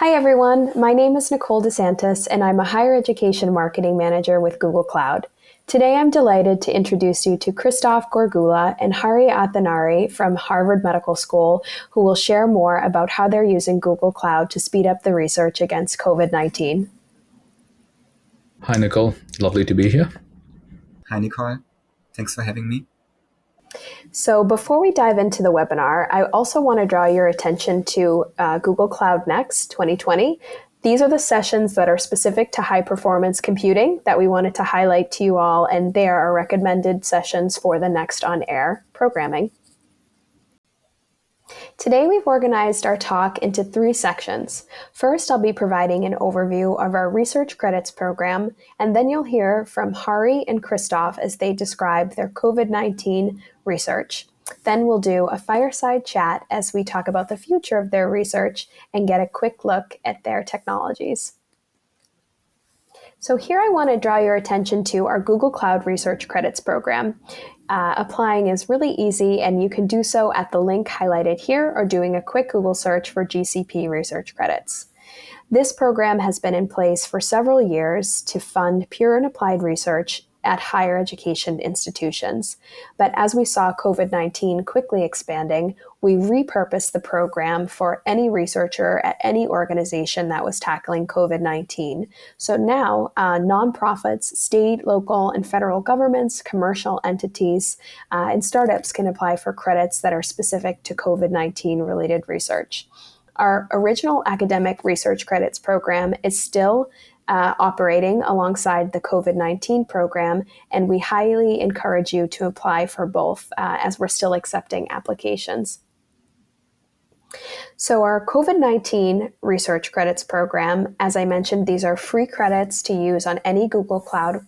Hi, everyone. My name is Nicole DeSantis, and I'm a higher education marketing manager with Google Cloud. Today, I'm delighted to introduce you to Christoph Gorgula and Hari Athanari from Harvard Medical School, who will share more about how they're using Google Cloud to speed up the research against COVID-19. Hi, Nicole. Lovely to be here. Hi, Nicole. Thanks for having me. So before we dive into the webinar, I also want to draw your attention to Google Cloud Next 2020. These are the sessions that are specific to high performance computing that we wanted to highlight to you all, and they are our recommended sessions for the Next on Air programming. Today, we've organized our talk into 3 sections. First, I'll be providing an overview of our research credits program, and then you'll hear from Hari and Christoph as they describe their COVID-19 research. Then we'll do a fireside chat as we talk about the future of their research and get a quick look at their technologies. So here I want to draw your attention to our Google Cloud Research Credits program. Applying is really easy, and you can do so at the link highlighted here or doing a quick Google search for GCP Research Credits. This program has been in place for several years to fund pure and applied research at higher education institutions. But as we saw COVID-19 quickly expanding, we repurposed the program for any researcher at any organization that was tackling COVID-19. So now nonprofits, state, local, and federal governments, commercial entities, and startups can apply for credits that are specific to COVID-19 related research. Our original academic research credits program is still operating alongside the COVID-19 program, and we highly encourage you to apply for both as we're still accepting applications. So our COVID-19 research credits program, as I mentioned, these are free credits to use on any Google Cloud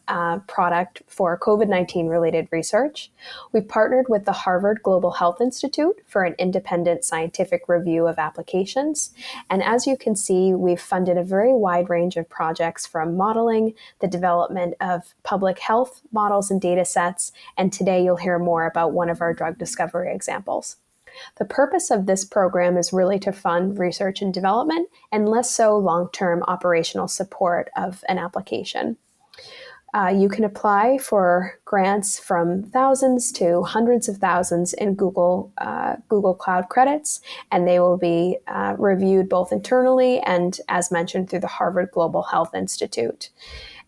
product for COVID-19 related research. We've partnered with the Harvard Global Health Institute for an independent scientific review of applications. And as you can see, we've funded a very wide range of projects from modeling, the development of public health models and data sets, and today you'll hear more about one of our drug discovery examples. The purpose of this program is really to fund research and development and less so long-term operational support of an application. You can apply for grants from thousands to hundreds of thousands in Google Cloud credits, and they will be reviewed both internally and, as mentioned, through the Harvard Global Health Institute.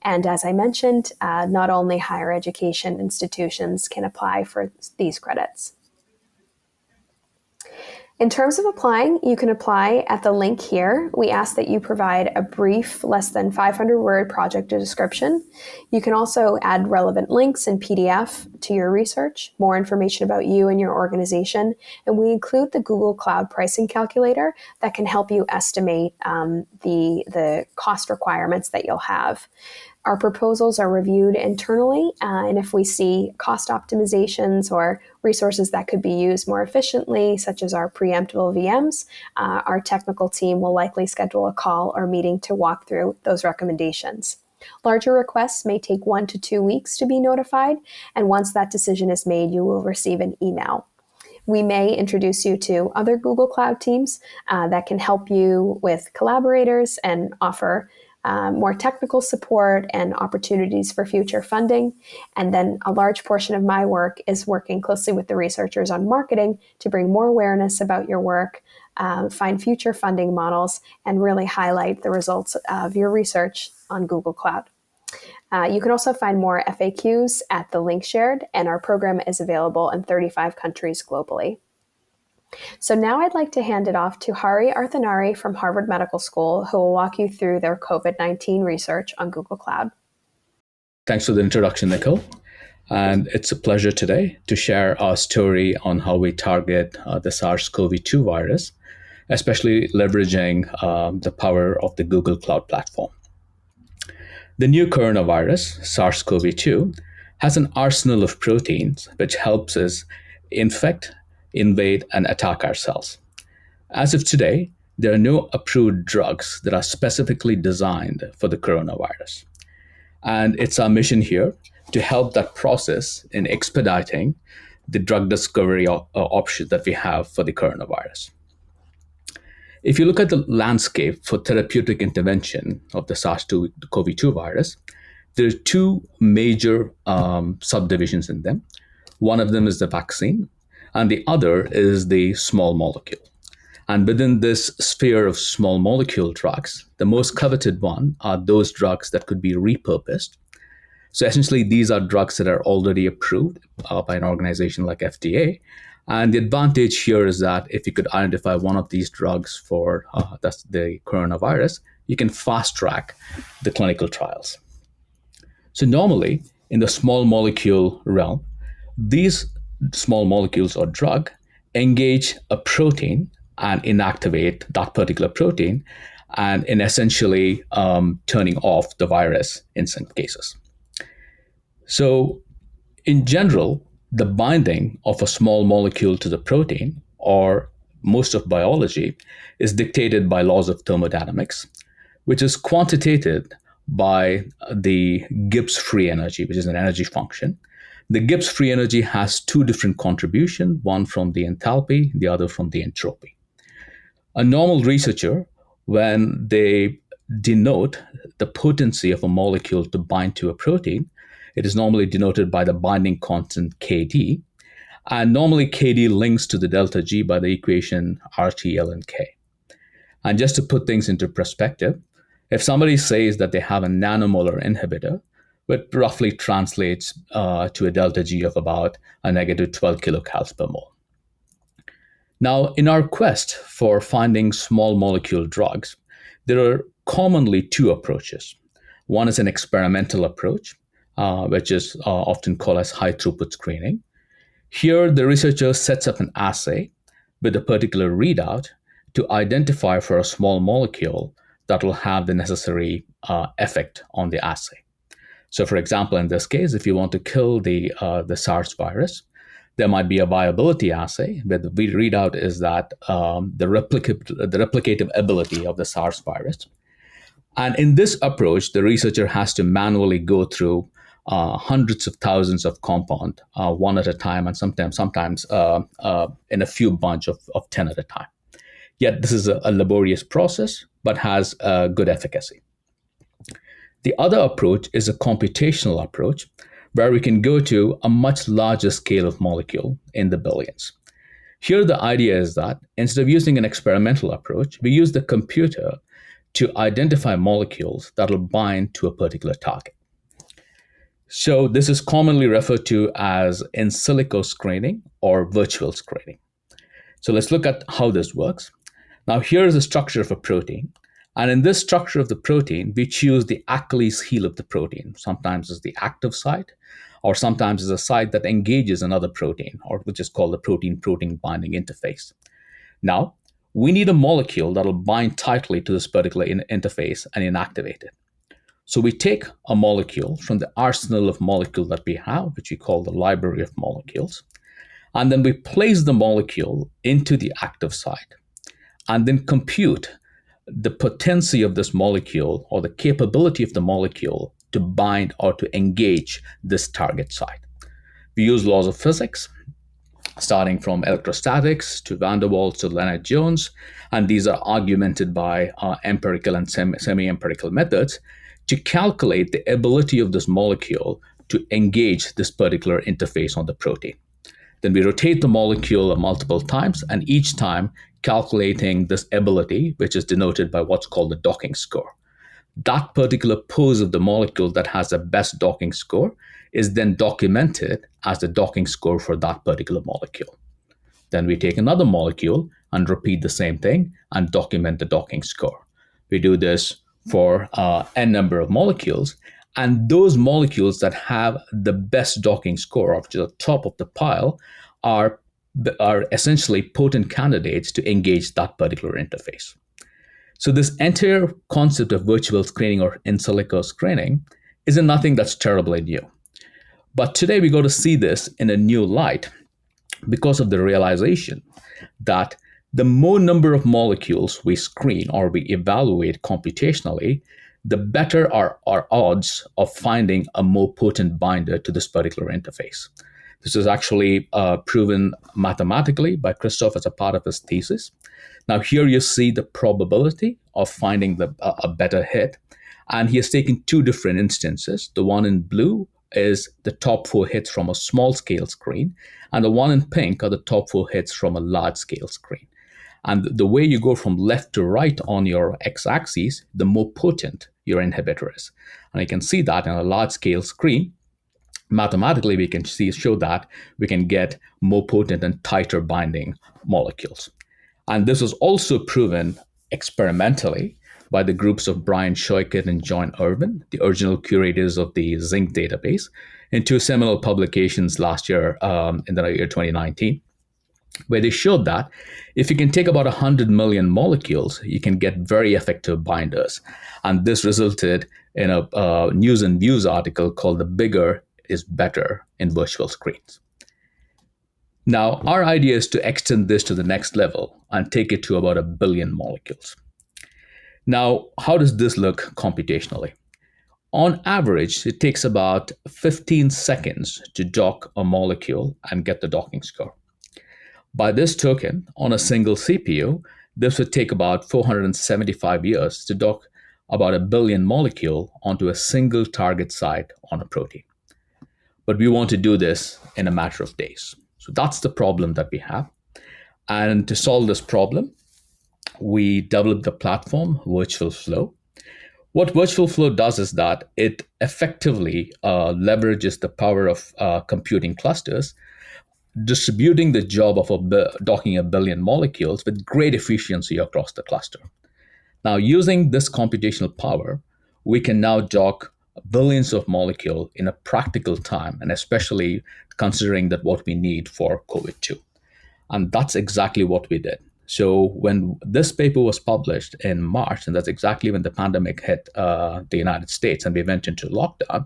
And as I mentioned, not only higher education institutions can apply for these credits. In terms of applying, you can apply at the link here. We ask that you provide a brief, less than 500-word project description. You can also add relevant links in PDF to your research, more information about you and your organization, and we include the Google Cloud pricing calculator that can help you estimate the cost requirements that you'll have. Our proposals are reviewed internally, and if we see cost optimizations or resources that could be used more efficiently, such as our preemptible VMs, our technical team will likely schedule a call or meeting to walk through those recommendations. Larger requests may take 1 to 2 weeks to be notified, and once that decision is made, you will receive an email. We may introduce you to other Google Cloud teams that can help you with collaborators and offer more technical support and opportunities for future funding. And then a large portion of my work is working closely with the researchers on marketing to bring more awareness about your work, find future funding models, and really highlight the results of your research on Google Cloud. You can also find more FAQs at the link shared, and our program is available in 35 countries globally. So now I'd like to hand it off to Hari Athanari from Harvard Medical School, who will walk you through their COVID-19 research on Google Cloud. Thanks for the introduction, Nicole. And it's a pleasure today to share our story on how we target the SARS-CoV-2 virus, especially leveraging the power of the Google Cloud platform. The new coronavirus, SARS-CoV-2, has an arsenal of proteins which helps us infect, invade, and attack our cells. As of today, there are no approved drugs that are specifically designed for the coronavirus. And it's our mission here to help that process in expediting the drug discovery option that we have for the coronavirus. If you look at the landscape for therapeutic intervention of the SARS-CoV-2 virus, there are two major subdivisions in them. One of them is the vaccine, and the other is the small molecule. And within this sphere of small molecule drugs, the most coveted one are those drugs that could be repurposed. So essentially, these are drugs that are already approved by an organization like FDA. And the advantage here is that if you could identify one of these drugs for the coronavirus, you can fast track the clinical trials. So normally, in the small molecule realm, these small molecules or drug engage a protein and inactivate that particular protein, and in essentially turning off the virus in some cases. So in general, the binding of a small molecule to the protein, or most of biology, is dictated by laws of thermodynamics, which is quantitated by the Gibbs free energy, which is an energy function. The Gibbs free energy has two different contributions, one from the enthalpy, the other from the entropy. A normal researcher, when they denote the potency of a molecule to bind to a protein, it is normally denoted by the binding constant Kd. And normally Kd links to the delta G by the equation RT K. And just to put things into perspective, if somebody says that they have a nanomolar inhibitor, which roughly translates to a delta G of about a negative 12 kilocals per mole. Now, in our quest for finding small molecule drugs, there are commonly two approaches. One is an experimental approach, which is often called as high throughput screening. Here, the researcher sets up an assay with a particular readout to identify for a small molecule that will have the necessary effect on the assay. So, for example, in this case, if you want to kill the SARS virus, there might be a viability assay where the readout is that the replicative ability of the SARS virus. And in this approach, the researcher has to manually go through hundreds of thousands of compound, one at a time, and sometimes in a few bunch of 10 at a time. Yet this is a laborious process, but has good efficacy. The other approach is a computational approach, where we can go to a much larger scale of molecule in the billions. Here, the idea is that instead of using an experimental approach, we use the computer to identify molecules that will bind to a particular target. So this is commonly referred to as in silico screening or virtual screening. So let's look at how this works. Now, here is the structure of a protein. And in this structure of the protein, we choose the Achilles heel of the protein. Sometimes it's the active site, or sometimes it's a site that engages another protein, or which is called the protein-protein binding interface. Now, we need a molecule that will bind tightly to this particular interface and inactivate it. So we take a molecule from the arsenal of molecules that we have, which we call the library of molecules, and then we place the molecule into the active site, and then compute the potency of this molecule or the capability of the molecule to bind or to engage this target site. We use laws of physics, starting from electrostatics to van der Waals to Lennard-Jones, and these are augmented by empirical and semi-empirical methods to calculate the ability of this molecule to engage this particular interface on the protein. Then we rotate the molecule multiple times, and each time calculating this ability, which is denoted by what's called the docking score. That particular pose of the molecule that has the best docking score is then documented as the docking score for that particular molecule. Then we take another molecule and repeat the same thing and document the docking score. We do this for n number of molecules, and those molecules that have the best docking score, or which is the top of the pile, are essentially potent candidates to engage that particular interface. So this entire concept of virtual screening or in silico screening isn't nothing that's terribly new. But today we go to see this in a new light because of the realization that the more number of molecules we screen or we evaluate computationally, the better are our odds of finding a more potent binder to this particular interface. This was actually proven mathematically by Christoph as a part of his thesis. Now here you see the probability of finding a better hit. And he has taken two different instances. The one in blue is the top 4 hits from a small scale screen, and the one in pink are the top 4 hits from a large scale screen. And the way you go from left to right on your x-axis, the more potent your inhibitor is. And you can see that in a large scale screen. Mathematically, we can show that we can get more potent and tighter binding molecules. And this was also proven experimentally by the groups of Brian Schoikert and John Irvin, the original curators of the Zinc database, in two seminal publications last year in the year 2019, where they showed that if you can take about 100 million molecules, you can get very effective binders. And this resulted in a News and Views article called "The Bigger is Better in Virtual Screens." Now, our idea is to extend this to the next level and take it to about 1 billion molecules. Now, how does this look computationally? On average, it takes about 15 seconds to dock a molecule and get the docking score. By this token, on a single CPU, this would take about 475 years to dock about 1 billion molecule onto a single target site on a protein. But we want to do this in a matter of days. So that's the problem that we have. And to solve this problem, we developed the platform Virtual Flow. What Virtual Flow does is that it effectively leverages the power of computing clusters, distributing the job of docking 1 billion molecules with great efficiency across the cluster. Now, using this computational power, we can now dock billions of molecules in a practical time, and especially considering that what we need for COVID-2. And that's exactly what we did. So when this paper was published in March, and that's exactly when the pandemic hit the United States and we went into lockdown,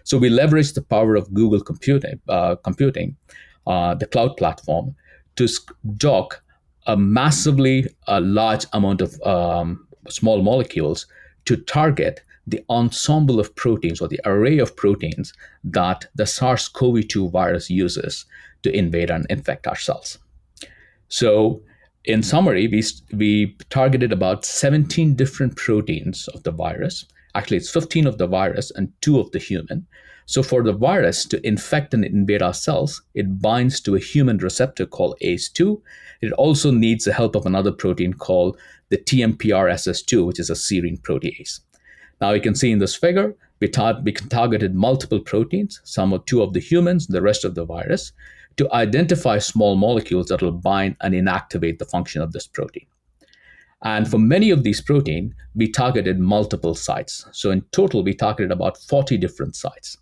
so we leveraged the power of Google computing, the cloud platform, to dock a massively large amount of small molecules to target the ensemble of proteins or the array of proteins that the SARS-CoV-2 virus uses to invade and infect our cells. So in summary, we targeted about 17 different proteins of the virus. Actually, it's 15 of the virus and 2 of the human. So for the virus to infect and invade our cells, it binds to a human receptor called ACE2. It also needs the help of another protein called the TMPRSS2, which is a serine protease. Now you can see in this figure, we targeted multiple proteins, some 2 of the humans, the rest of the virus, to identify small molecules that will bind and inactivate the function of this protein. And for many of these proteins, we targeted multiple sites. So in total, we targeted about 40 different sites.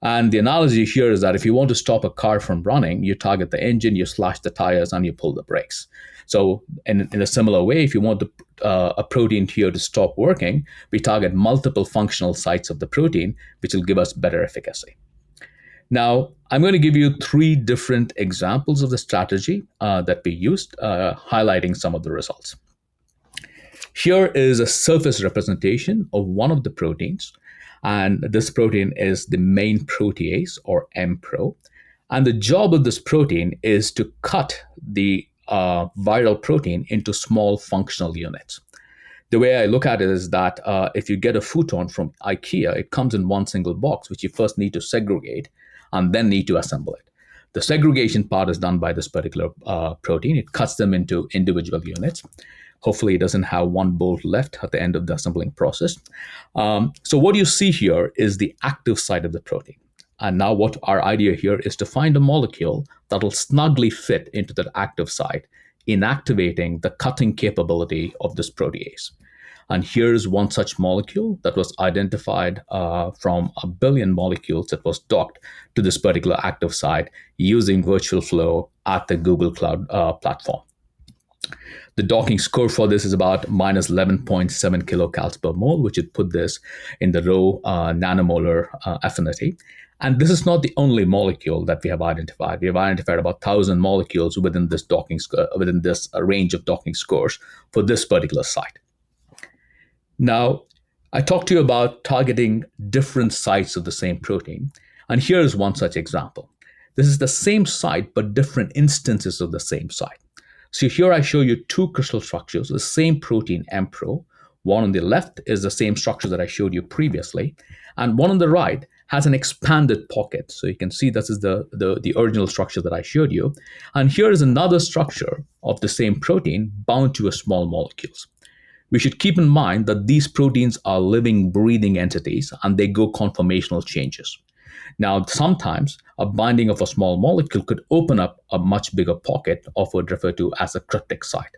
And the analogy here is that if you want to stop a car from running, you target the engine, you slash the tires, and you pull the brakes. So in a similar way, if you want a protein here to stop working, we target multiple functional sites of the protein, which will give us better efficacy. Now, I'm going to give you 3 different examples of the strategy that we used, highlighting some of the results. Here is a surface representation of one of the proteins, and this protein is the main protease, or MPRO. And the job of this protein is to cut the viral protein into small functional units. The way I look at it is that if you get a futon from IKEA, it comes in one single box, which you first need to segregate and then need to assemble it. The segregation part is done by this particular protein. It cuts them into individual units. Hopefully it doesn't have one bolt left at the end of the assembling process. So what you see here is the active site of the protein. And now what our idea here is to find a molecule that will snugly fit into that active site, inactivating the cutting capability of this protease. And here's one such molecule that was identified from 1 billion molecules that was docked to this particular active site using Virtual Flow at the Google Cloud platform. The docking score for this is about minus 11.7 kilocals per mole, which would put this in the low nanomolar affinity. And this is not the only molecule that we have identified. We have identified about 1,000 molecules within this within this range of docking scores for this particular site. Now, I talked to you about targeting different sites of the same protein, and here's one such example. This is the same site, but different instances of the same site. So here I show you two crystal structures, the same protein, MPRO. One on the left is the same structure that I showed you previously, and one on the right has an expanded pocket. So you can see this is the original structure that I showed you. And here is another structure of the same protein bound to a small molecules. We should keep in mind that these proteins are living, breathing entities, and they go conformational changes. Now, sometimes a binding of a small molecule could open up a much bigger pocket, often referred to as a cryptic site.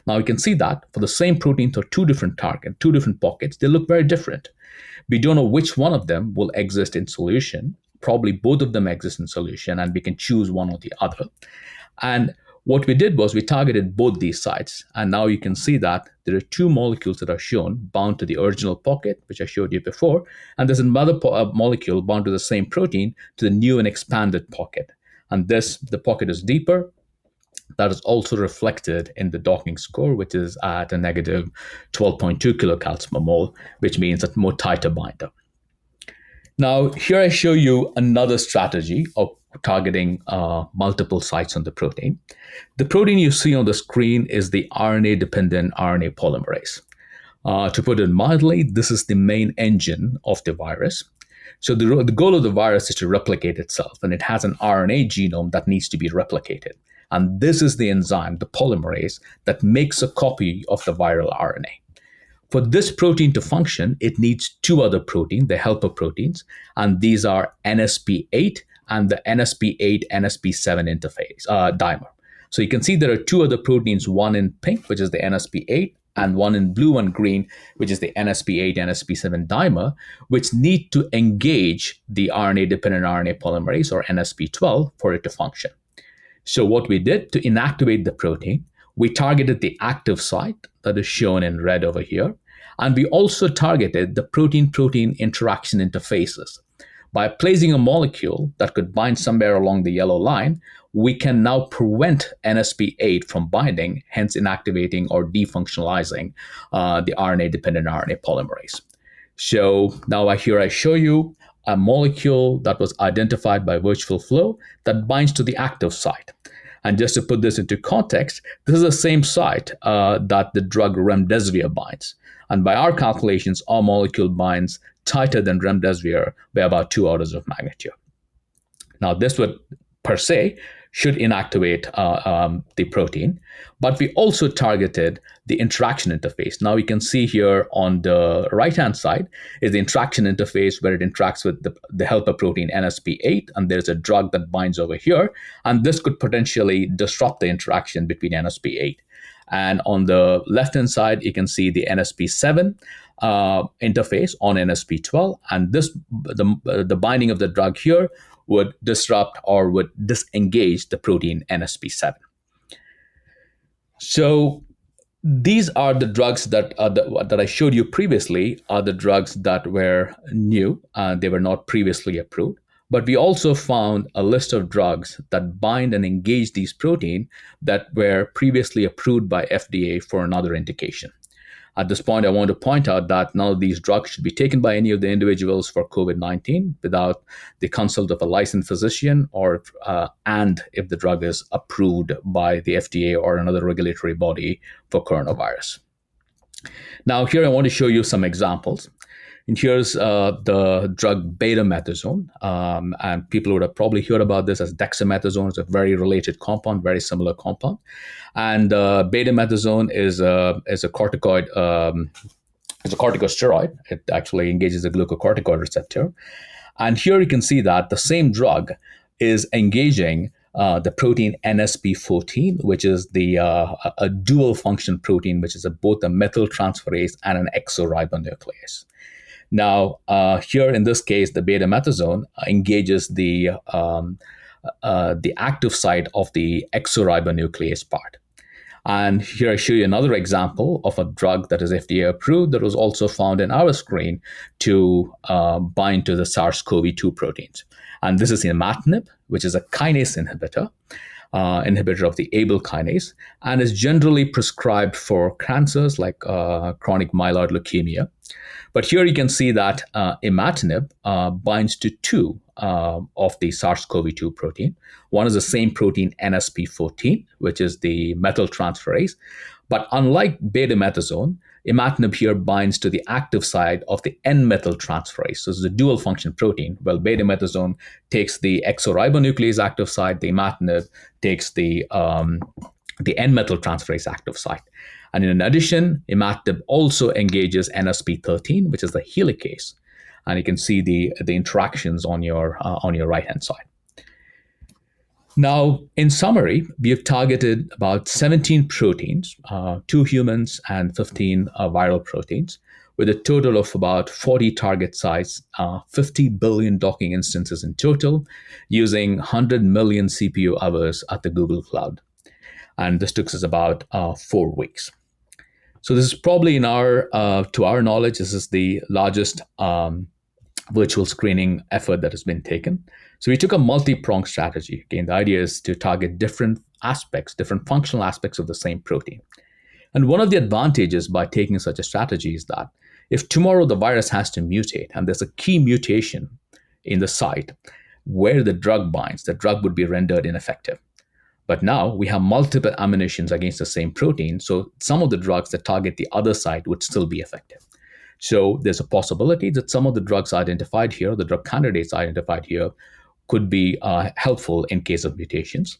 Now, you can see that for the same protein for two different targets, two different pockets, they look very different. We don't know which one of them will exist in solution. Probably both of them exist in solution, and we can choose one or the other. And what we did was we targeted both these sites. And now you can see that there are two molecules that are shown bound to the original pocket, which I showed you before. And there's another molecule bound to the same protein to the new and expanded pocket. And the pocket is deeper. That is also reflected in the docking score, which is at a negative 12.2 kilocalories per mole, which means a more tighter binder. Now, here I show you another strategy of targeting multiple sites on the protein. The protein you see on the screen is the RNA-dependent RNA polymerase. To put it mildly, this is the main engine of the virus. So the goal of the virus is to replicate itself, and it has an RNA genome that needs to be replicated. And this is the enzyme, the polymerase, that makes a copy of the viral RNA. For this protein to function, it needs two other proteins, the helper proteins, and these are NSP8 and the NSP8-NSP7 interface dimer. So you can see there are two other proteins, one in pink, which is the NSP8, and one in blue and green, which is the NSP8-NSP7 dimer, which need to engage the RNA-dependent RNA polymerase, or NSP12, for it to function. So what we did to inactivate the protein, we targeted the active site that is shown in red over here. And we also targeted the protein-protein interaction interfaces. By placing a molecule that could bind somewhere along the yellow line, we can now prevent NSP8 from binding, hence inactivating or defunctionalizing the RNA-dependent RNA polymerase. So now here I show you a molecule that was identified by virtual flow that binds to the active site. And just to put this into context, this is the same site that the drug remdesivir binds. And by our calculations, our molecule binds tighter than remdesivir by about 2 orders of magnitude. Now, this would per se should inactivate the protein, but we also targeted the interaction interface. Now you can see here on the right-hand side is the interaction interface where it interacts with the helper protein NSP8, and there's a drug that binds over here, and this could potentially disrupt the interaction between NSP8. And on the left-hand side, you can see the NSP7 interface on NSP12, and the binding of the drug here would disrupt or would disengage the protein NSP7. So these are the drugs that I showed you previously are the drugs that were new. They were not previously approved. But we also found a list of drugs that bind and engage these proteins that were previously approved by FDA for another indication. At this point, I want to point out that none of these drugs should be taken by any of the individuals for COVID-19 without the consult of a licensed physician and if the drug is approved by the FDA or another regulatory body for coronavirus. Now, here I want to show you some examples. And here's the drug betamethasone. And people would have probably heard about this as dexamethasone. It's a very related compound, very similar compound. And betamethasone is a corticoid. It's a corticosteroid. It actually engages the glucocorticoid receptor. And here you can see that the same drug is engaging the protein NSP14, which is a dual function protein, which is both a methyltransferase and an exoribonuclease. Now, here in this case, the betamethasone engages the active site of the exoribonuclease part. And here I show you another example of a drug that is FDA approved that was also found in our screen to bind to the SARS-CoV-2 proteins. And this is imatinib, which is a kinase inhibitor. inhibitor of the Abl kinase, and is generally prescribed for cancers like chronic myeloid leukemia. But here you can see that imatinib binds to two of the SARS-CoV-2 protein. One is the same protein, NSP14, which is the methyltransferase. But unlike betamethasone, imatinib here binds to the active side of the N-methyltransferase. So it's a dual function protein. Well, betamethasone takes the exoribonuclease active site. The imatinib takes the N-methyltransferase active site. And in addition, imatinib also engages NSP13, which is the helicase. And you can see the interactions on your right-hand side. Now, in summary, we have targeted about 17 proteins, 2 humans and 15 viral proteins, with a total of about 40 target sites, 50 billion docking instances in total, using 100 million CPU hours at the Google Cloud. And this took us about 4 weeks. So this is probably to our knowledge, this is the largest virtual screening effort that has been taken. So we took a multi-pronged strategy. Again, the idea is to target different aspects, different functional aspects of the same protein. And one of the advantages by taking such a strategy is that if tomorrow the virus has to mutate and there's a key mutation in the site where the drug binds, the drug would be rendered ineffective. But now we have multiple ammunitions against the same protein, so some of the drugs that target the other site would still be effective. So there's a possibility that some of the drugs identified here, the drug candidates identified here, could be helpful in case of mutations.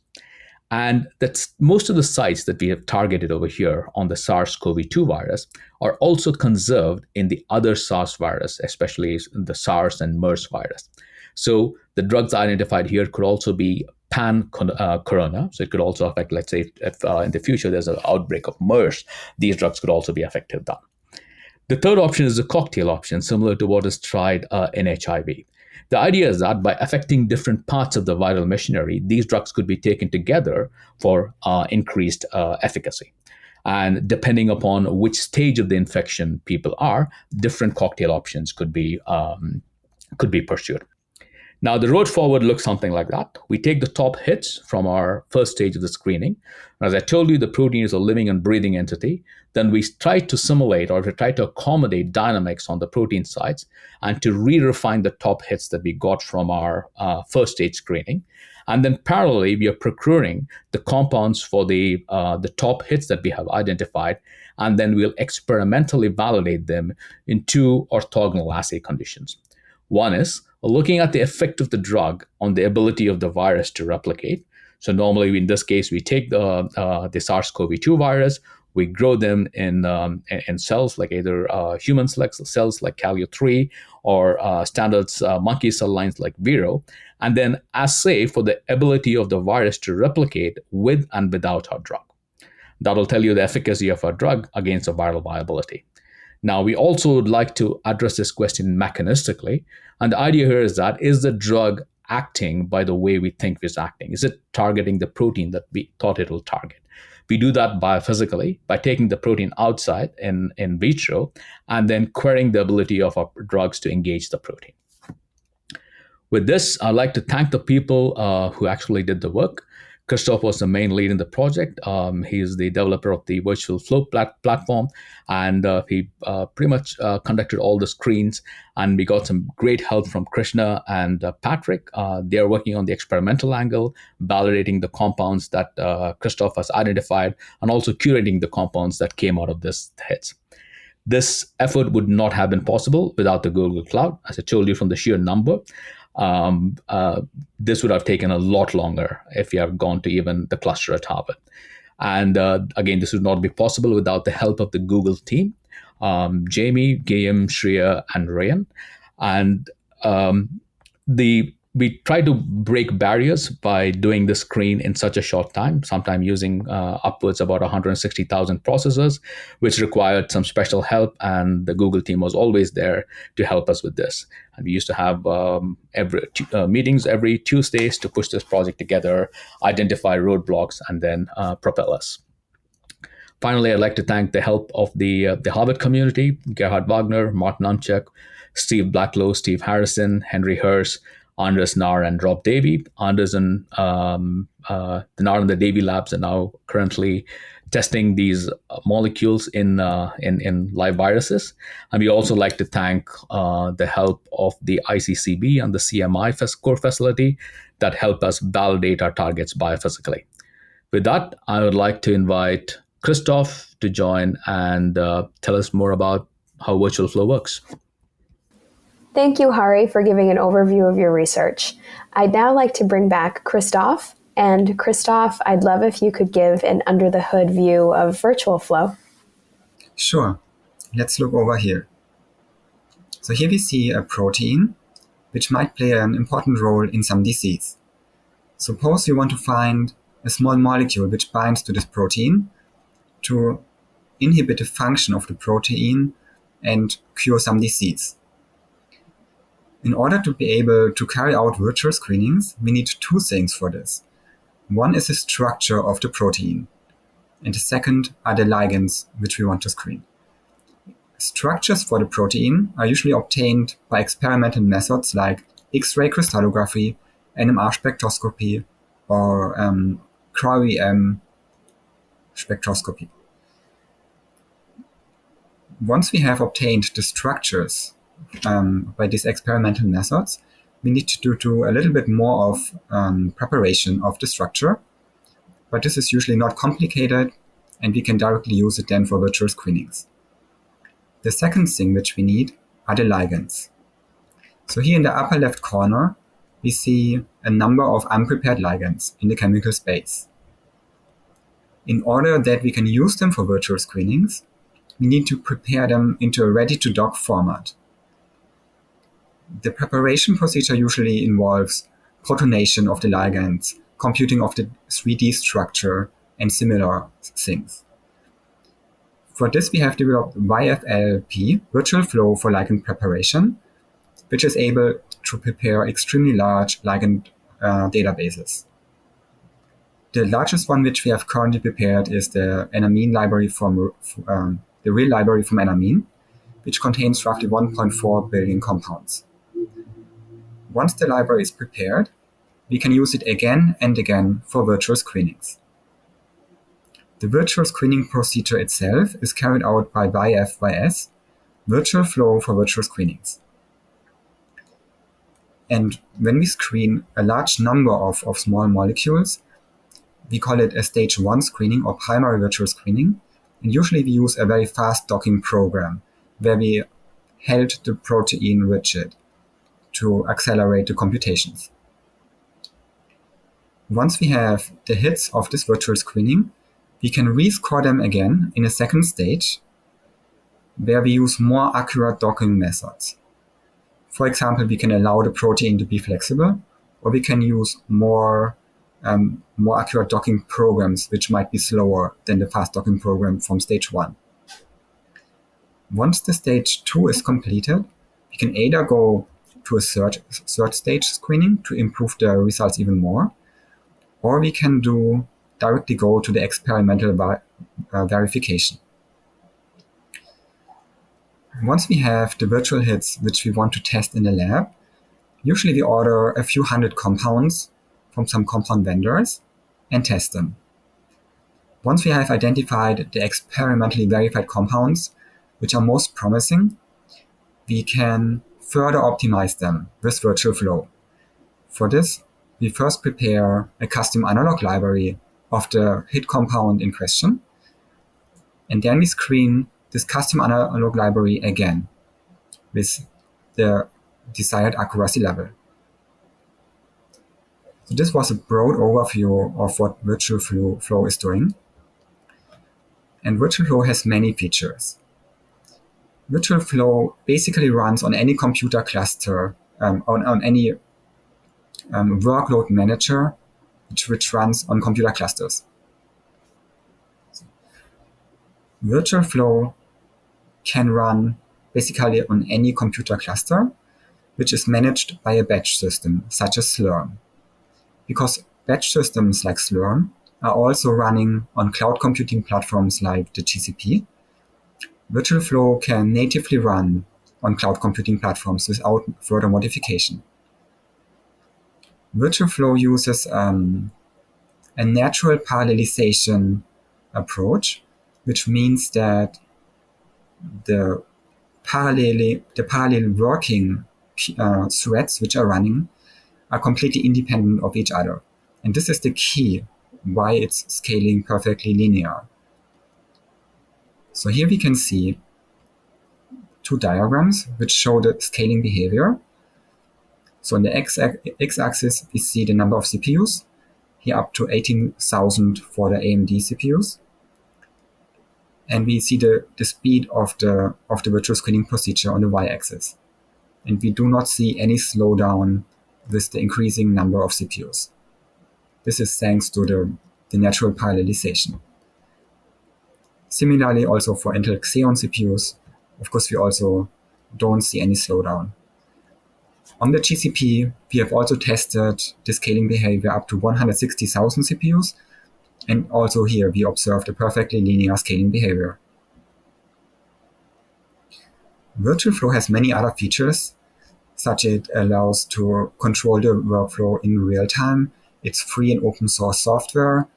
And that's most of the sites that we have targeted over here on the SARS-CoV-2 virus are also conserved in the other SARS virus, especially the SARS and MERS virus. So the drugs identified here could also be pan-corona. So it could also affect, let's say, if in the future there's an outbreak of MERS, these drugs could also be effective then. The third option is a cocktail option, similar to what is tried in HIV. The idea is that by affecting different parts of the viral machinery, these drugs could be taken together for increased efficacy. And depending upon which stage of the infection people are, different cocktail options could be pursued. Now, the road forward looks something like that. We take the top hits from our first stage of the screening. As I told you, the protein is a living and breathing entity. Then we try to simulate or to try to accommodate dynamics on the protein sites and to re-refine the top hits that we got from our first stage screening. And then parallelly, we are procuring the compounds for the top hits that we have identified, and then we'll experimentally validate them in 2 orthogonal assay conditions. One is looking at the effect of the drug on the ability of the virus to replicate. So normally, in this case, we take the SARS-CoV-2 virus, we grow them in cells like either human cells like Calio3 or standard monkey cell lines like Vero, and then assay for the ability of the virus to replicate with and without our drug. That'll tell you the efficacy of our drug against a viral viability. Now, we also would like to address this question mechanistically. And the idea here is that, is the drug acting by the way we think it's acting? Is it targeting the protein that we thought it will target? We do that biophysically by taking the protein outside in vitro and then querying the ability of our drugs to engage the protein. With this, I'd like to thank the people who actually did the work. Christoph was the main lead in the project. He is the developer of the virtual flow platform, and he pretty much conducted all the screens. And we got some great help from Krishna and Patrick. They are working on the experimental angle, validating the compounds that Christoph has identified, and also curating the compounds that came out of this hits. This effort would not have been possible without the Google Cloud, as I told you from the sheer number. This would have taken a lot longer if you have gone to even the cluster at Harvard. And again, this would not be possible without the help of the Google team, Jamie, Guillaume, Shreya, and Ryan. And we try to break barriers by doing the screen in such a short time, sometimes using upwards about 160,000 processors, which required some special help. And the Google team was always there to help us with this. And we used to have meetings every Tuesdays to push this project together, identify roadblocks, and then propel us. Finally, I'd like to thank the help of the Harvard community, Gerhard Wagner, Martin Unchek, Steve Blacklow, Steve Harrison, Henry Hurst, Anders Nar and Rob Davey. Anders and the Nar and the Davey labs are now currently testing these molecules in live viruses. And we also like to thank the help of the ICCB and the CMI core facility that help us validate our targets biophysically. With that, I would like to invite Christoph to join and tell us more about how virtual flow works. Thank you, Hari, for giving an overview of your research. I'd now like to bring back Christoph. And Christoph, I'd love if you could give an under-the-hood view of virtual flow. Sure. Let's look over here. So here we see a protein which might play an important role in some disease. Suppose you want to find a small molecule which binds to this protein to inhibit the function of the protein and cure some disease. In order to be able to carry out virtual screenings, we need two things for this. One is the structure of the protein, and the second are the ligands which we want to screen. Structures for the protein are usually obtained by experimental methods like X-ray crystallography, NMR spectroscopy, or cryo-EM spectroscopy. Once we have obtained the structures by these experimental methods, we need to do a little bit more of preparation of the structure, but this is usually not complicated, and we can directly use it then for virtual screenings. The second thing which we need are the ligands. So here in the upper left corner, we see a number of unprepared ligands in the chemical space. In order that we can use them for virtual screenings, we need to prepare them into a ready-to-dock format. The preparation procedure usually involves protonation of the ligands, computing of the 3D structure, and similar things. For this, we have developed YFLP, Virtual Flow for Ligand Preparation, which is able to prepare extremely large ligand databases. The largest one which we have currently prepared is the enamine library from the real library from enamine, which contains roughly 1.4 billion compounds. Once the library is prepared, we can use it again and again for virtual screenings. The virtual screening procedure itself is carried out by VFYS, Virtual Flow for Virtual Screenings. And when we screen a large number of small molecules, we call it a stage 1 screening or primary virtual screening. And usually we use a very fast docking program where we held the protein rigid to accelerate the computations. Once we have the hits of this virtual screening, we can rescore them again in a second stage where we use more accurate docking methods. For example, we can allow the protein to be flexible, or we can use more accurate docking programs which might be slower than the fast docking program from stage 1. Once the stage 2 is completed, we can either go to a third stage screening to improve the results even more, or we can directly go to the experimental verification. Once we have the virtual hits which we want to test in the lab, usually we order a few hundred compounds from some compound vendors and test them. Once we have identified the experimentally verified compounds which are most promising, we can further optimize them with virtual flow. For this, we first prepare a custom analog library of the hit compound in question, and then we screen this custom analog library again with the desired accuracy level. So this was a broad overview of what virtual flow is doing. And virtual flow has many features. Virtual flow basically runs on any computer cluster, on any workload manager which runs on computer clusters. Virtual flow can run basically on any computer cluster which is managed by a batch system such as Slurm. Because batch systems like Slurm are also running on cloud computing platforms like the GCP, virtual flow can natively run on cloud computing platforms without further modification. Virtual flow uses a natural parallelization approach, which means that the parallel working threads which are running are completely independent of each other. And this is the key why it's scaling perfectly linear. So here we can see two diagrams which show the scaling behavior. So on the x-axis, we see the number of CPUs, here up to 18,000 for the AMD CPUs. And we see the speed of the virtual screening procedure on the y-axis. And we do not see any slowdown with the increasing number of CPUs. This is thanks to the natural parallelization. Similarly, also for Intel Xeon CPUs, of course, we also don't see any slowdown. On the GCP, we have also tested the scaling behavior up to 160,000 CPUs. And also here, we observed a perfectly linear scaling behavior. Virtual Flow has many other features, such it allows to control the workflow in real time. It's free and open source software.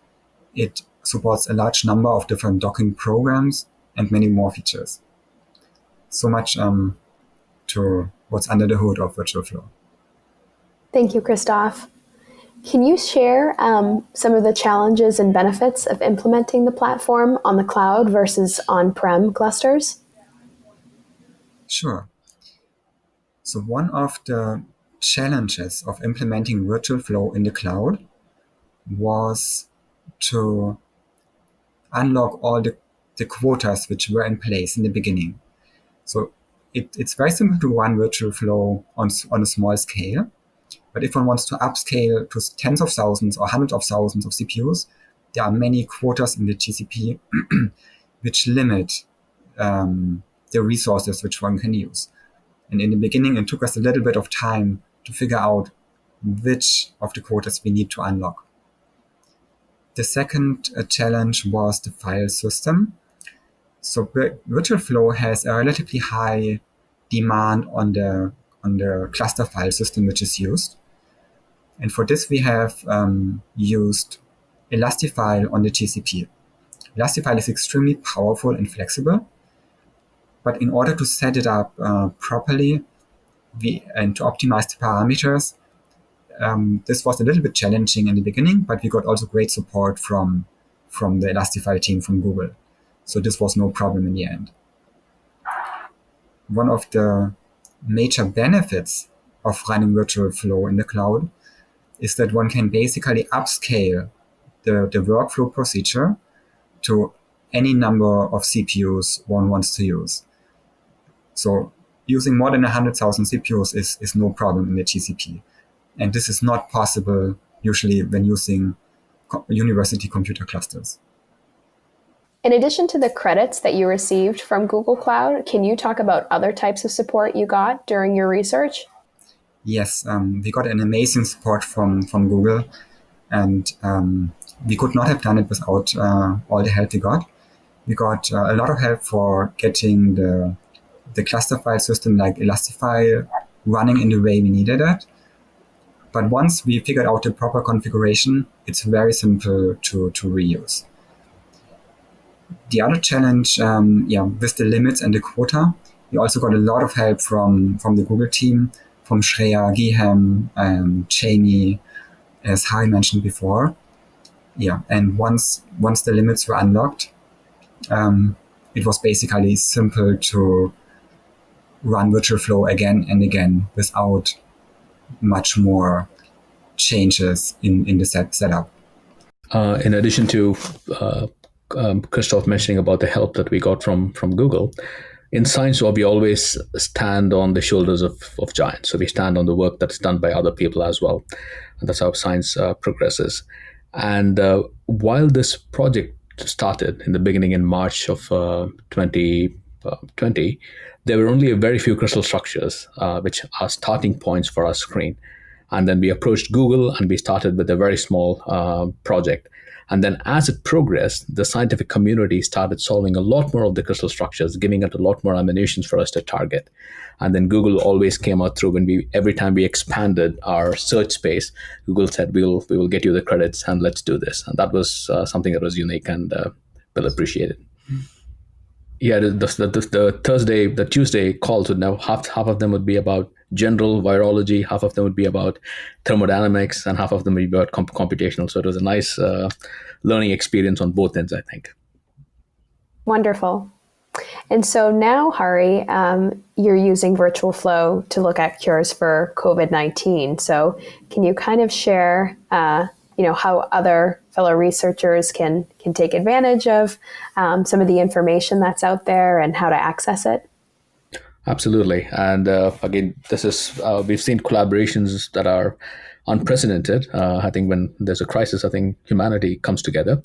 It supports a large number of different docking programs and many more features. So much to what's under the hood of Virtual Flow. Thank you, Christoph. Can you share some of the challenges and benefits of implementing the platform on the cloud versus on-prem clusters? Sure. So one of the challenges of implementing Virtual Flow in the cloud was to unlock all the quotas which were in place in the beginning. So it's very simple to run Virtual Flow on a small scale. But if one wants to upscale to tens of thousands or hundreds of thousands of CPUs, there are many quotas in the GCP which limit the resources which one can use. And in the beginning, it took us a little bit of time to figure out which of the quotas we need to unlock. The second challenge was the file system. So Virtual Flow has a relatively high demand on the cluster file system which is used. And for this, we have used Elastifile on the GCP. Elastifile is extremely powerful and flexible. But in order to set it up properly and to optimize the parameters, this was a little bit challenging in the beginning, but we got also great support from the Elastifile team from Google. So this was no problem in the end. One of the major benefits of running Virtual Flow in the cloud is that one can basically upscale the workflow procedure to any number of CPUs one wants to use. So using more than 100,000 CPUs is no problem in the GCP. And this is not possible usually when using university computer clusters. In addition to the credits that you received from Google Cloud, can you talk about other types of support you got during your research? Yes, we got an amazing support from Google, and we could not have done it without all the help we got. We got a lot of help for getting the cluster file system like Elastifile running in the way we needed it. But once we figured out the proper configuration, it's very simple to reuse. The other challenge, with the limits and the quota, we also got a lot of help from the Google team, from Shreya, Giham, Jamie, as Harry mentioned before. Yeah, and once the limits were unlocked, it was basically simple to run Virtual Flow again and again without much more changes in the setup. In addition to Christoph mentioning about the help that we got from Google, in Science we always stand on the shoulders of giants. So we stand on the work that's done by other people as well. And that's how science progresses. And while this project started in the beginning in March of 2020, there were only a very few crystal structures, which are starting points for our screen. And then we approached Google and we started with a very small project. And then as it progressed, the scientific community started solving a lot more of the crystal structures, giving it a lot more ammunitions for us to target. And then Google always came out through every time we expanded our search space, Google said, we will get you the credits and let's do this. And that was something that was unique and well appreciated. Yeah, the Tuesday calls would now half of them would be about general virology, half of them would be about thermodynamics, and half of them would be about computational. So it was a nice learning experience on both ends, I think. Wonderful. And so now, Hari, you're using Virtual Flow to look at cures for COVID-19. So can you kind of share, how other fellow researchers can take advantage of some of the information that's out there and how to access it? Absolutely. And again, this is we've seen collaborations that are unprecedented. I think when there's a crisis, I think humanity comes together.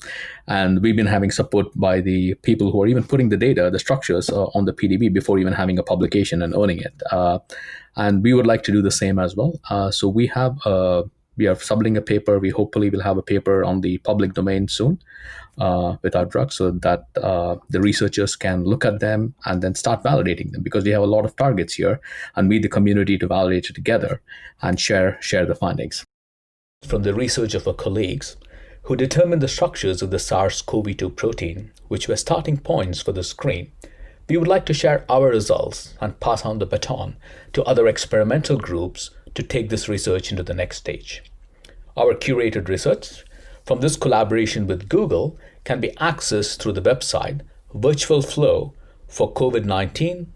And we've been having support by the people who are even putting the data, the structures on the PDB before even having a publication and owning it. And we would like to do the same as well. So we are submitting a paper. We hopefully will have a paper on the public domain soon with our drugs so that the researchers can look at them and then start validating them, because we have a lot of targets here and we, the community, to validate it together and share the findings. From the research of our colleagues who determined the structures of the SARS-CoV-2 protein, which were starting points for the screen, we would like to share our results and pass on the baton to other experimental groups to take this research into the next stage. Our curated research from this collaboration with Google can be accessed through the website Virtual Flow for COVID-19,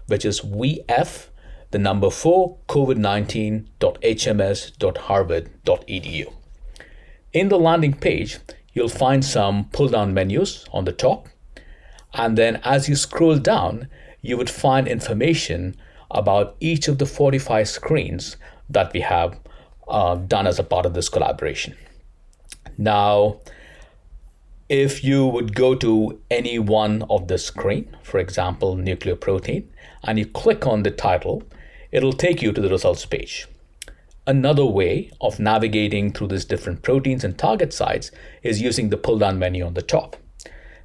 which is VF, the number 4, covid19.hms.harvard.edu. In the landing page, you'll find some pull-down menus on the top. And then as you scroll down, you would find information about each of the 45 screens that we have done as a part of this collaboration. Now, if you would go to any one of the screen, for example, nucleoprotein, and you click on the title, it'll take you to the results page. Another way of navigating through these different proteins and target sites is using the pull-down menu on the top.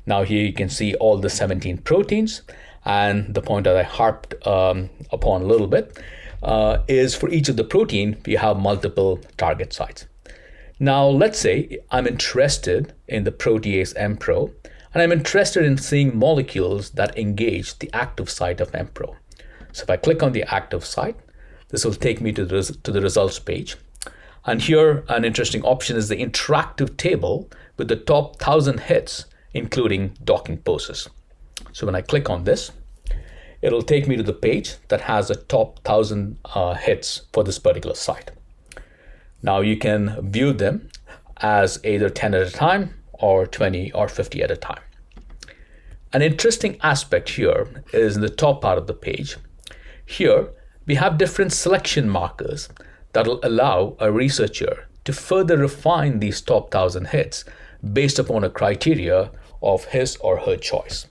Now here you can see all the 17 proteins, and the point that I harped upon a little bit is for each of the protein, we have multiple target sites. Now, let's say I'm interested in the protease MPRO, and I'm interested in seeing molecules that engage the active site of MPRO. So if I click on the active site, this will take me to the results page. And here, an interesting option is the interactive table with the top 1,000 hits, including docking poses. So when I click on this, it'll take me to the page that has the top 1,000 hits for this particular site. Now you can view them as either 10 at a time or 20 or 50 at a time. An interesting aspect here is in the top part of the page. Here, we have different selection markers that will allow a researcher to further refine these top 1,000 hits based upon a criteria of his or her choice.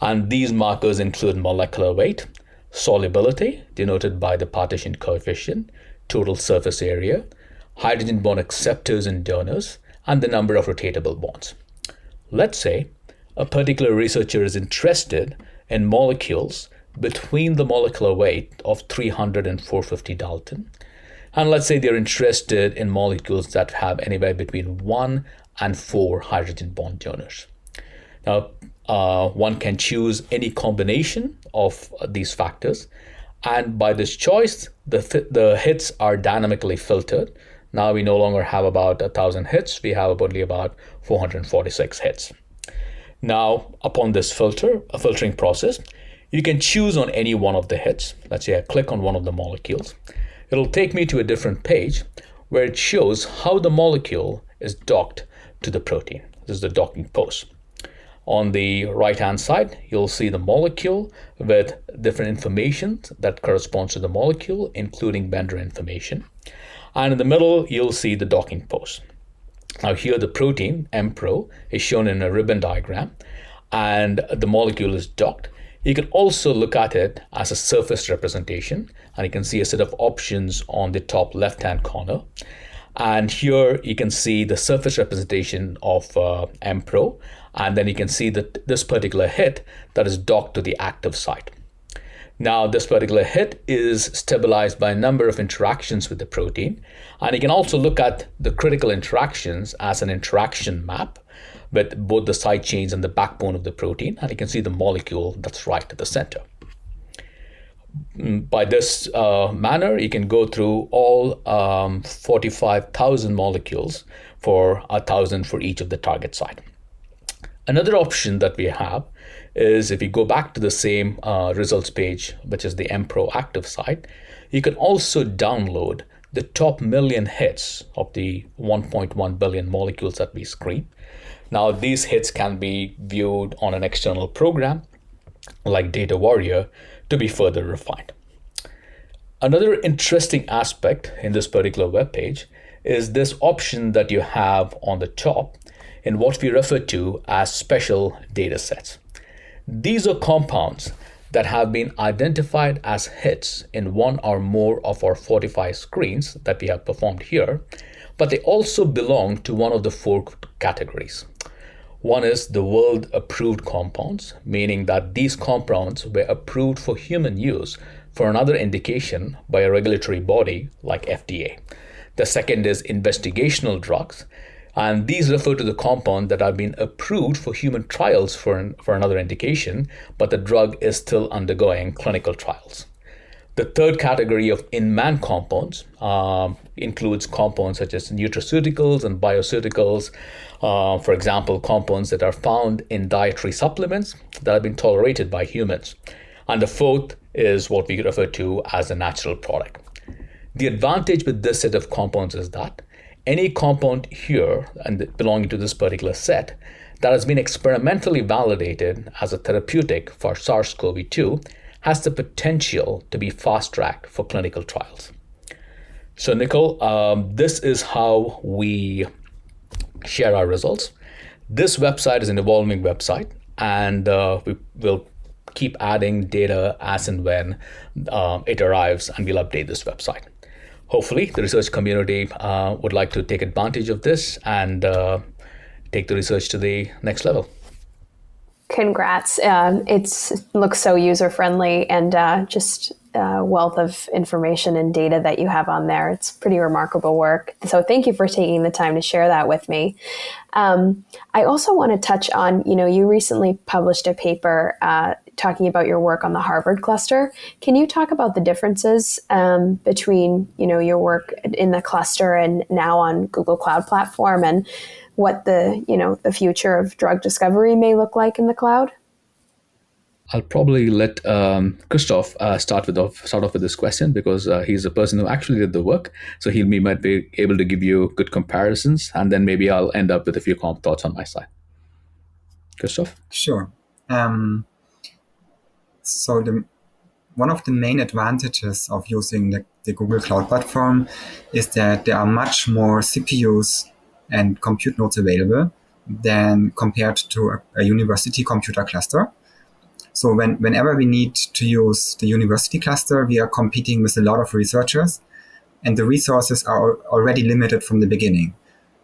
And these markers include molecular weight, solubility, denoted by the partition coefficient, total surface area, hydrogen bond acceptors and donors, and the number of rotatable bonds. Let's say a particular researcher is interested in molecules between the molecular weight of 300 and 450 Dalton. And let's say they're interested in molecules that have anywhere between 1 and 4 hydrogen bond donors. Now, one can choose any combination of these factors. And by this choice, the hits are dynamically filtered. Now we no longer have about 1,000 hits. We have only about 446 hits. Now, upon this filtering process, you can choose on any one of the hits. Let's say I click on one of the molecules. It'll take me to a different page where it shows how the molecule is docked to the protein. This is the docking pose. On the right-hand side, you'll see the molecule with different information that corresponds to the molecule, including Bender information. And in the middle, you'll see the docking pose. Now here, the protein, MPRO, is shown in a ribbon diagram, and the molecule is docked. You can also look at it as a surface representation, and you can see a set of options on the top left-hand corner. And here you can see the surface representation of MPRO, and then you can see that this particular hit that is docked to the active site. Now, this particular hit is stabilized by a number of interactions with the protein, and you can also look at the critical interactions as an interaction map with both the side chains and the backbone of the protein, and you can see the molecule that's right at the center. By this manner, you can go through all 45,000 molecules for 1,000 for each of the target site. Another option that we have is if you go back to the same results page, which is the MPRO active site, you can also download the top million hits of the 1.1 billion molecules that we screen. Now, these hits can be viewed on an external program like Data Warrior to be further refined. Another interesting aspect in this particular web page is this option that you have on the top in what we refer to as special data sets. These are compounds that have been identified as hits in one or more of our 45 screens that we have performed here, but they also belong to one of the four categories. One is the world approved compounds, meaning that these compounds were approved for human use for another indication by a regulatory body like FDA. The second is investigational drugs, and these refer to the compound that have been approved for human trials for another indication, but the drug is still undergoing clinical trials. The third category of in-man compounds includes compounds such as nutraceuticals and bioceuticals, for example, compounds that are found in dietary supplements that have been tolerated by humans. And the fourth is what we refer to as a natural product. The advantage with this set of compounds is that any compound here and belonging to this particular set that has been experimentally validated as a therapeutic for SARS-CoV-2 has the potential to be fast-tracked for clinical trials. So, Nicole, this is how we share our results. This website is an evolving website, and we will keep adding data as and when it arrives, and we'll update this website. Hopefully, the research community would like to take advantage of this and take the research to the next level. Congrats. It looks so user-friendly and just a wealth of information and data that you have on there. It's pretty remarkable work. So thank you for taking the time to share that with me. I also want to touch on, you recently published a paper talking about your work on the Harvard cluster. Can you talk about the differences between, your work in the cluster and now on Google Cloud Platform, and what the future of drug discovery may look like in the cloud? I'll probably let Christoph start off with this question, because he's the person who actually did the work. So might be able to give you good comparisons, and then maybe I'll end up with a few thoughts on my side. Christoph? Sure. So one of the main advantages of using the Google Cloud Platform is that there are much more CPUs and compute nodes available than compared to a university computer cluster. So whenever we need to use the university cluster, we are competing with a lot of researchers, and the resources are already limited from the beginning.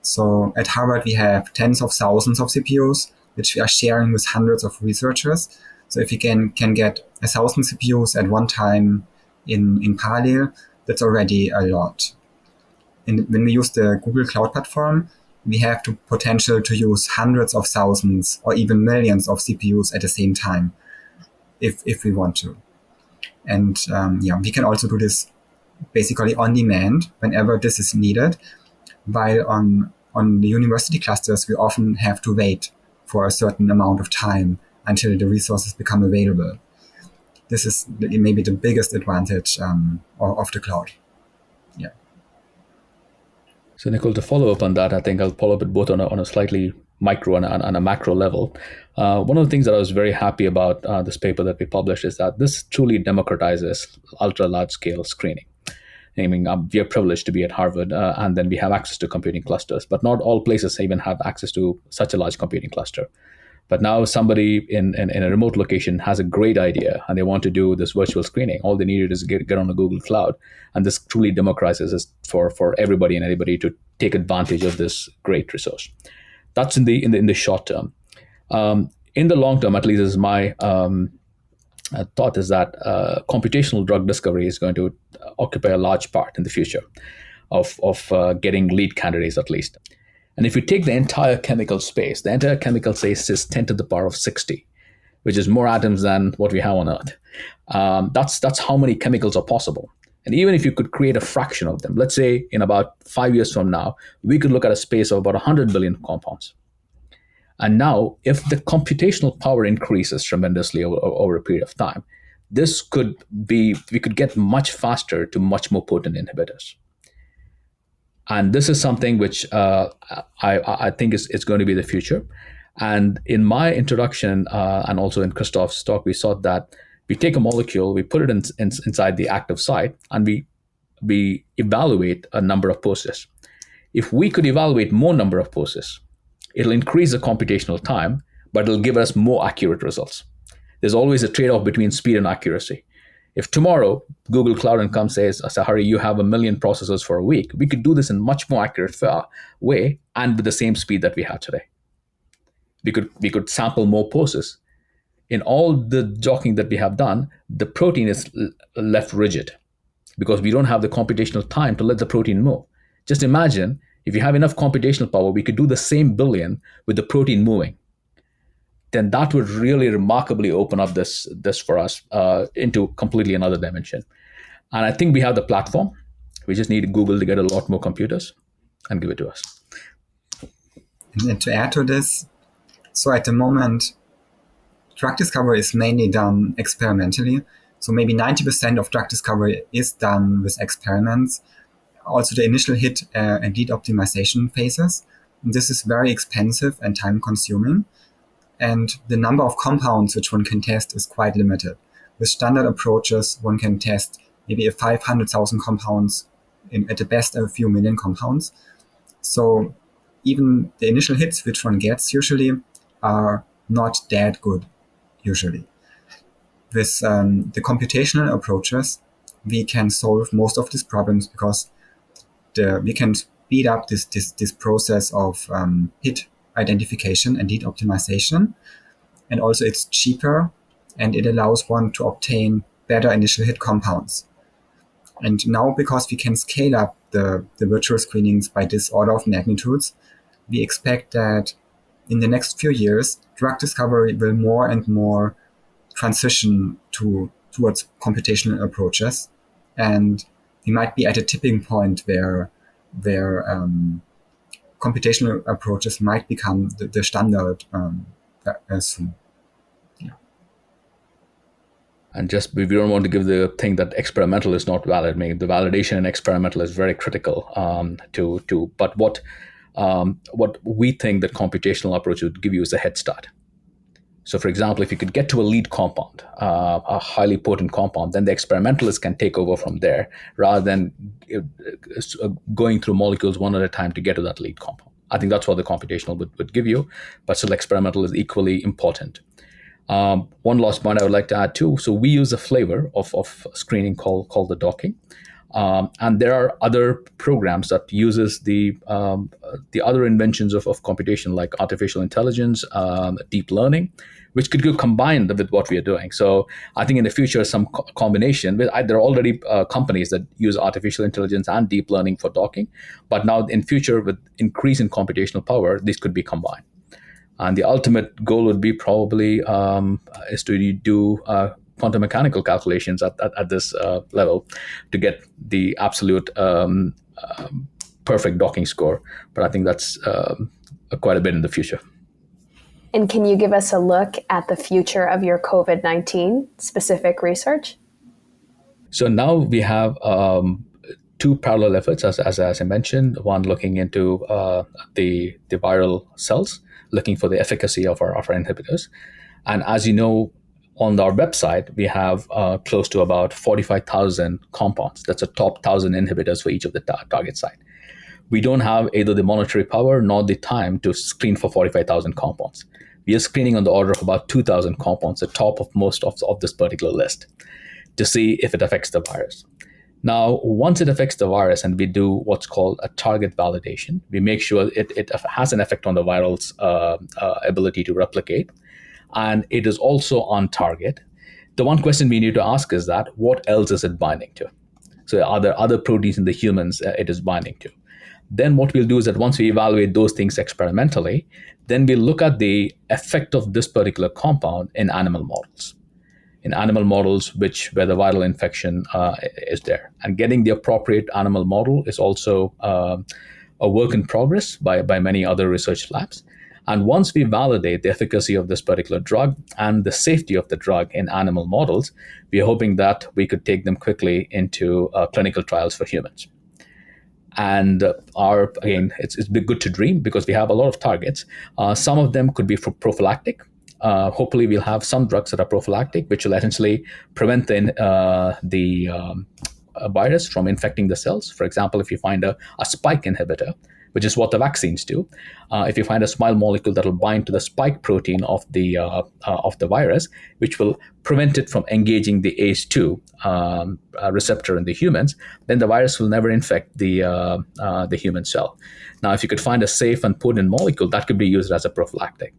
So at Harvard, we have tens of thousands of CPUs, which we are sharing with hundreds of researchers. So if you can get 1,000 CPUs at one time in parallel, that's already a lot. And when we use the Google Cloud Platform, we have the potential to use hundreds of thousands or even millions of CPUs at the same time, if we want to. And we can also do this basically on demand whenever this is needed, while on the university clusters, we often have to wait for a certain amount of time until the resources become available. This is maybe the biggest advantage of the cloud. Yeah. So, Nicole, to follow up on that, I think I'll follow up it both on a slightly micro and a macro level. One of the things that I was very happy about this paper that we published is that this truly democratizes ultra large scale screening. I mean, we are privileged to be at Harvard, and then we have access to computing clusters, but not all places even have access to such a large computing cluster. But now somebody in a remote location has a great idea and they want to do this virtual screening. All they needed is get on a Google Cloud. And this truly democratizes it for everybody and anybody to take advantage of this great resource. That's in the short term. In the long term, at least is my thought, is that computational drug discovery is going to occupy a large part in the future of getting lead candidates at least. And if you take the entire chemical space, the entire chemical space is 10 to the power of 60, which is more atoms than what we have on Earth. That's how many chemicals are possible. And even if you could create a fraction of them, let's say in about 5 years from now, we could look at a space of about 100 billion compounds. And now, if the computational power increases tremendously over a period of time, we could get much faster to much more potent inhibitors. And this is something which I think is going to be the future. And in my introduction and also in Christoph's talk, we saw that we take a molecule, we put it inside the active site, and we evaluate a number of poses. If we could evaluate more number of poses, it'll increase the computational time, but it'll give us more accurate results. There's always a trade-off between speed and accuracy. If tomorrow Google Cloud comes says, Sahari, you have 1 million processors for a week, we could do this in much more accurate way and with the same speed that we have today. We could sample more poses. In all the docking that we have done, the protein is left rigid because we don't have the computational time to let the protein move. Just imagine if you have enough computational power, we could do the same billion with the protein moving. Then that would really remarkably open up this for us into completely another dimension. And I think we have the platform. We just need Google to get a lot more computers and give it to us. And to add to this, so at the moment, drug discovery is mainly done experimentally. So maybe 90% of drug discovery is done with experiments. Also the initial hit and lead optimization phases. And this is very expensive and time consuming. And the number of compounds which one can test is quite limited. With standard approaches, one can test maybe 500,000 compounds, at the best a few million compounds. So even the initial hits which one gets usually are not that good, usually. With the computational approaches, we can solve most of these problems because we can speed up this process of hit identification and lead optimization. And also it's cheaper and it allows one to obtain better initial hit compounds. And now, because we can scale up the virtual screenings by this order of magnitudes, we expect that in the next few years, drug discovery will more and more transition towards computational approaches. And we might be at a tipping point where computational approaches might become the standard soon. Yeah. And just, we don't want to give the thing that experimental is not valid. I mean, the validation in experimental is very critical but what we think that computational approach would give you is a head start. So for example, if you could get to a lead compound, a highly potent compound, then the experimentalists can take over from there rather than going through molecules one at a time to get to that lead compound. I think that's what the computational would give you, but still experimental is equally important. One last point I would like to add too. So we use a flavor of screening called the docking. And there are other programs that uses the other inventions of computation like artificial intelligence, deep learning, which could go combined with what we are doing. So I think in the future, some combination, there are already companies that use artificial intelligence and deep learning for docking. But now in future, with increase in computational power, these could be combined. And the ultimate goal would be probably is to do quantum mechanical calculations at this level to get the absolute perfect docking score. But I think that's quite a bit in the future. And can you give us a look at the future of your COVID-19 specific research? So now we have two parallel efforts, as I mentioned, one looking into the viral cells, looking for the efficacy of our inhibitors. And as you know, on our website, we have close to about 45,000 compounds. That's a top 1,000 inhibitors for each of the target site. We don't have either the monetary power nor the time to screen for 45,000 compounds. we are screening on the order of about 2,000 compounds, the top of most of this particular list, to see if it affects the virus. Now, once it affects the virus and we do what's called a target validation, we make sure it has an effect on the viral's ability to replicate, and it is also on target. The one question we need to ask is that what else is it binding to? So are there other proteins in the humans it is binding to? Then what we'll do is that once we evaluate those things experimentally, then we'll look at the effect of this particular compound in animal models. In animal models where the viral infection is there. And getting the appropriate animal model is also a work in progress by many other research labs. And once we validate the efficacy of this particular drug and the safety of the drug in animal models, we are hoping that we could take them quickly into clinical trials for humans. And again, it's good to dream because we have a lot of targets. Some of them could be for prophylactic. Hopefully, we'll have some drugs that are prophylactic, which will essentially prevent the virus from infecting the cells. For example, if you find a spike inhibitor, which is what the vaccines do, if you find a small molecule that will bind to the spike protein of the virus, which will prevent it from engaging the ACE2 receptor in the humans, then the virus will never infect the human cell. Now, if you could find a safe and potent molecule, that could be used as a prophylactic.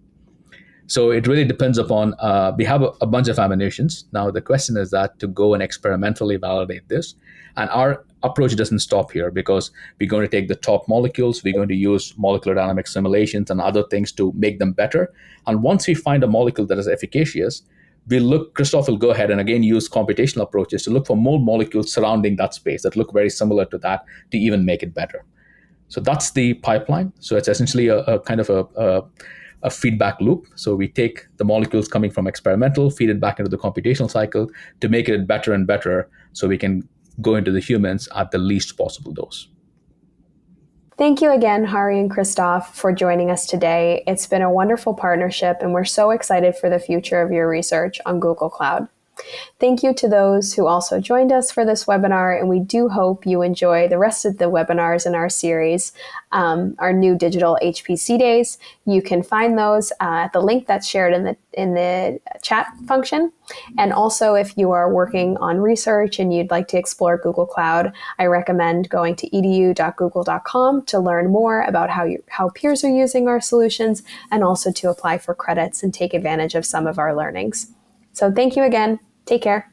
So it really depends upon, we have a bunch of ammunitions. Now, the question is that to go and experimentally validate this. And our approach doesn't stop here because we're going to take the top molecules, we're going to use molecular dynamic simulations and other things to make them better. And once we find a molecule that is efficacious, Christoph will go ahead and again use computational approaches to look for more molecules surrounding that space that look very similar to that to even make it better. So that's the pipeline. So it's essentially a kind of a feedback loop. So we take the molecules coming from experimental, feed it back into the computational cycle to make it better and better so we can go into the humans at the least possible dose. Thank you again, Hari and Christoph, for joining us today. It's been a wonderful partnership, and we're so excited for the future of your research on Google Cloud. Thank you to those who also joined us for this webinar, and we do hope you enjoy the rest of the webinars in our series, our new digital HPC days. You can find those at the link that's shared in the chat function. And also, if you are working on research and you'd like to explore Google Cloud, I recommend going to edu.google.com to learn more about how peers are using our solutions and also to apply for credits and take advantage of some of our learnings. So thank you again. Take care.